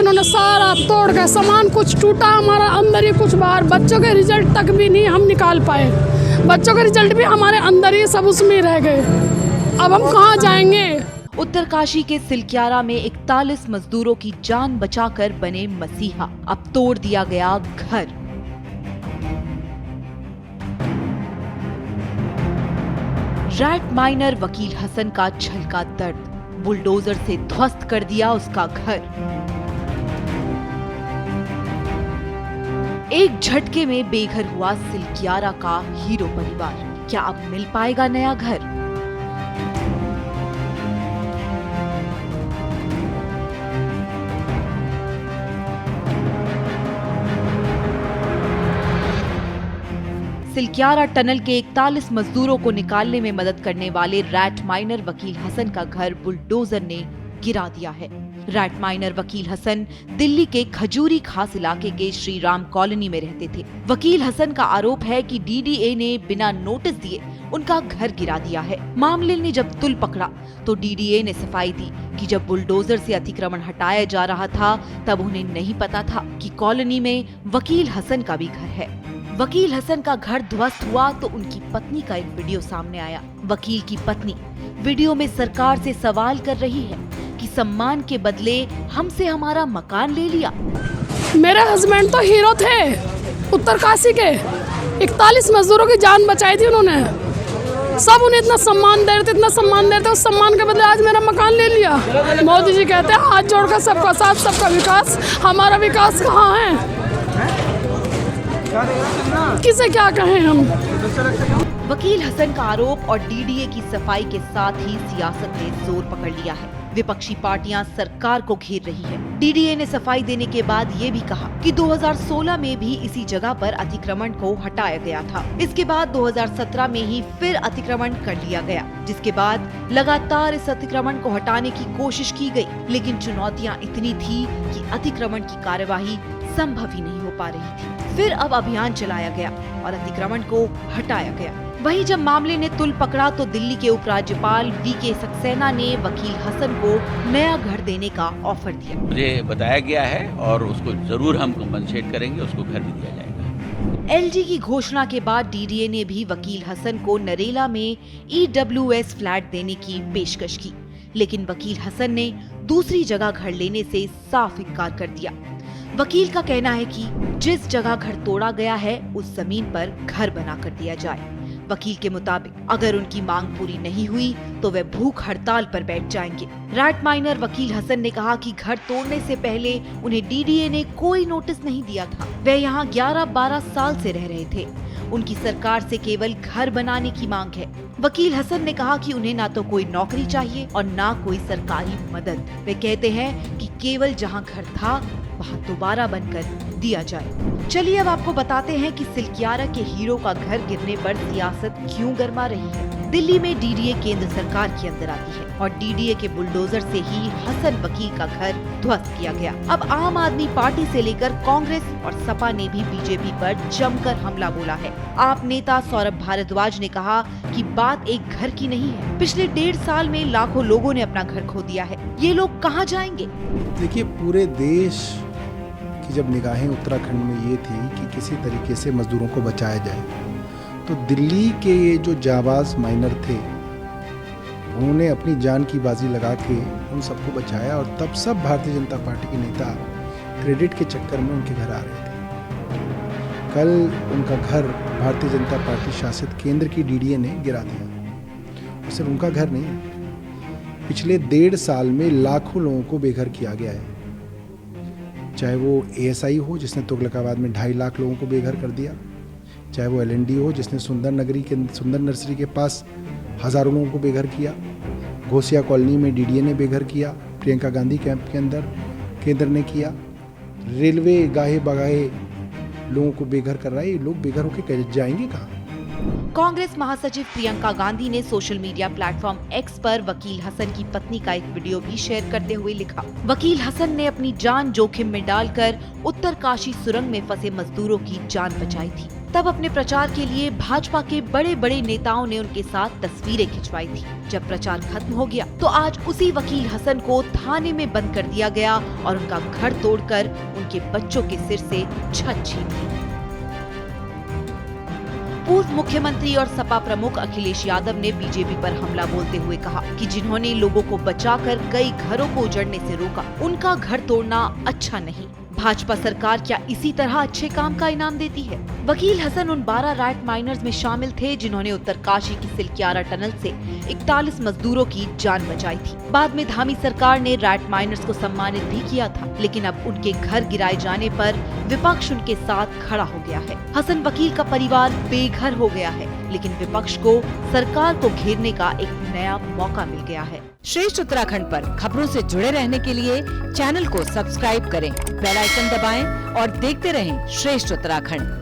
इन्होंने सारा तोड़ के सामान, कुछ टूटा हमारा अंदर ही कुछ बाहर। बच्चों के रिजल्ट तक भी नहीं हम निकाल पाए, बच्चों के रिजल्ट भी हमारे अंदर ही सब उसमें रह गए। अब हम कहाँ जाएंगे? उत्तरकाशी के सिलक्यारा में 41 मजदूरों की जान बचाकर बने मसीहा, अब तोड़ दिया गया घर। रैट माइनर वकील हसन का छलका दर्द, बुलडोजर से ध्वस्त कर दिया उसका घर। एक झटके में बेघर हुआ सिलक्यारा का हीरो परिवार। क्या अब मिल पाएगा नया घर? सिलक्यारा टनल के 41 मजदूरों को निकालने में मदद करने वाले रैट माइनर वकील हसन का घर बुलडोजर ने गिरा दिया है। रैट माइनर वकील हसन दिल्ली के खजूरी खास इलाके के श्री राम कॉलोनी में रहते थे। वकील हसन का आरोप है कि डीडीए ने बिना नोटिस दिए उनका घर गिरा दिया है। मामले ने जब तुल पकड़ा तो डीडीए ने सफाई दी कि जब बुलडोजर से अतिक्रमण हटाया जा रहा था तब उन्हें नहीं पता था कि कॉलोनी में वकील हसन का भी घर है। वकील हसन का घर ध्वस्त हुआ तो उनकी पत्नी का एक वीडियो सामने आया। वकील की पत्नी वीडियो में सरकार से सवाल कर रही है कि सम्मान के बदले हमसे हमारा मकान ले लिया। मेरे हस्बैंड तो हीरो थे उत्तरकाशी के, 41 मजदूरों की जान बचाई थी उन्होंने। सब उन्हें इतना सम्मान दे रहे थे, इतना सम्मान दे रहे थे, उस सम्मान के बदले आज मेरा मकान ले लिया। मोदी जी कहते हैं हाथ जोड़कर सबका साथ सबका विकास। हमारा विकास कहाँ है? किसे क्या कहें हम? वकील हसन का आरोप और डीडीए की सफाई के साथ ही सियासत ने जोर पकड़ लिया है। विपक्षी पार्टियां सरकार को घेर रही है। डीडीए ने सफाई देने के बाद ये भी कहा कि 2016 में भी इसी जगह पर अतिक्रमण को हटाया गया था। इसके बाद 2017 में ही फिर अतिक्रमण कर लिया गया, जिसके बाद लगातार इस अतिक्रमण को हटाने की कोशिश की गई, लेकिन चुनौतियां इतनी थी कि अतिक्रमण की कार्यवाही संभव ही नहीं हो पा रही थी। फिर अब अभियान चलाया गया और अतिक्रमण को हटाया गया। वहीं जब मामले ने तुल पकड़ा तो दिल्ली के उपराज्यपाल वीके सक्सेना ने वकील हसन को नया घर देने का ऑफर दिया। मुझे बताया गया है और उसको जरूर हम कंपनसेट करेंगे, उसको घर भी दिया जाएगा। एलजी की घोषणा के बाद डीडीए ने भी वकील हसन को नरेला में ईडब्ल्यूएस फ्लैट देने की पेशकश की, लेकिन वकील हसन ने दूसरी जगह घर लेने से साफ इनकार कर दिया। वकील का कहना है कि जिस जगह घर तोड़ा गया है उस जमीन पर घर बना कर दिया जाए। वकील के मुताबिक अगर उनकी मांग पूरी नहीं हुई तो वे भूख हड़ताल पर बैठ जाएंगे। रैट माइनर वकील हसन ने कहा कि घर तोड़ने से पहले उन्हें डीडीए ने कोई नोटिस नहीं दिया था। वे यहाँ 11-12 साल से रह रहे थे। उनकी सरकार से केवल घर बनाने की मांग है। वकील हसन ने कहा कि उन्हें ना तो कोई नौकरी चाहिए और ना कोई सरकारी मदद। वे कहते हैं कि केवल जहाँ घर था वहाँ दोबारा बनकर दिया जाए। चलिए अब आपको बताते हैं कि सिलक्यारा के हीरो का घर गिरने पर सियासत क्यों गर्मा रही है। दिल्ली में डीडीए केंद्र सरकार के अंदर आती है और डीडीए के बुलडोजर से ही हसन वकील का घर ध्वस्त किया गया। अब आम आदमी पार्टी से लेकर कांग्रेस और सपा ने भी बीजेपी पर जमकर हमला बोला है। आप नेता सौरभ भारद्वाज ने कहा कि बात एक घर की नहीं है। पिछले 1.5 साल में लाखों लोगों ने अपना घर खो दिया है। ये लोग कहाँ जाएंगे? देखिए, पूरे देश की जब निगाहें उत्तराखंड में ये थी कि किसी तरीके से मजदूरों को बचाया जाए, तो दिल्ली के ये जो जाबाज माइनर थे उन्होंने अपनी जान की बाजी लगा के उन सबको बचाया और तब सब भारतीय जनता पार्टी के नेता क्रेडिट के चक्कर में उनके घर आ रहे थे। कल उनका घर भारतीय जनता पार्टी शासित केंद्र की डीडीए ने गिरा दिया। और सिर्फ उनका घर नहीं, पिछले 1.5 साल में लाखों लोगों को बेघर किया गया है। चाहे वो एएसआई हो जिसने तुगलकाबाद में 2.5 लाख लोगों को बेघर कर दिया, चाहे वो एलएनडी हो जिसने सुंदर नर्सरी के पास हजारों लोगों को बेघर किया, घोसिया कॉलोनी में डीडीए ने बेघर किया, प्रियंका गांधी कैंप के अंदर केंद्र ने किया, रेलवे गाहे बगाहे लोगों को बेघर कर रहा है। ये लोग बेघर होकर जाएंगे कहाँ? कांग्रेस महासचिव प्रियंका गांधी ने सोशल मीडिया प्लेटफॉर्म एक्स पर वकील हसन की पत्नी का एक वीडियो भी शेयर करते हुए लिखा, वकील हसन ने अपनी जान जोखिम में डालकर उत्तरकाशी सुरंग में फंसे मजदूरों की जान बचाई थी। तब अपने प्रचार के लिए भाजपा के बड़े बड़े नेताओं ने उनके साथ तस्वीरें खिंचवाई थी। जब प्रचार खत्म हो गया तो आज उसी वकील हसन को थाने में बंद कर दिया गया और उनका घर तोड़कर उनके बच्चों के सिर से छत छीन ली। पूर्व मुख्यमंत्री और सपा प्रमुख अखिलेश यादव ने बीजेपी पर हमला बोलते हुए कहा कि जिन्होंने लोगों को बचाकर कई घरों को उजड़ने से रोका, उनका घर तोड़ना अच्छा नहीं। भाजपा सरकार क्या इसी तरह अच्छे काम का इनाम देती है? वकील हसन उन 12 राइट माइनर्स में शामिल थे जिन्होंने उत्तरकाशी की सिलक्यारा टनल से 41 मजदूरों की जान बचाई थी। बाद में धामी सरकार ने राइट माइनर्स को सम्मानित भी किया था, लेकिन अब उनके घर गिराए जाने पर विपक्ष उनके साथ खड़ा हो गया है। हसन वकील का परिवार बेघर हो गया है, लेकिन विपक्ष को सरकार को घेरने का एक नया मौका मिल गया है। श्रेष्ठ उत्तराखंड पर खबरों से जुड़े रहने के लिए चैनल को सब्सक्राइब करें, बेल आइकन दबाएं और देखते रहें श्रेष्ठ उत्तराखंड।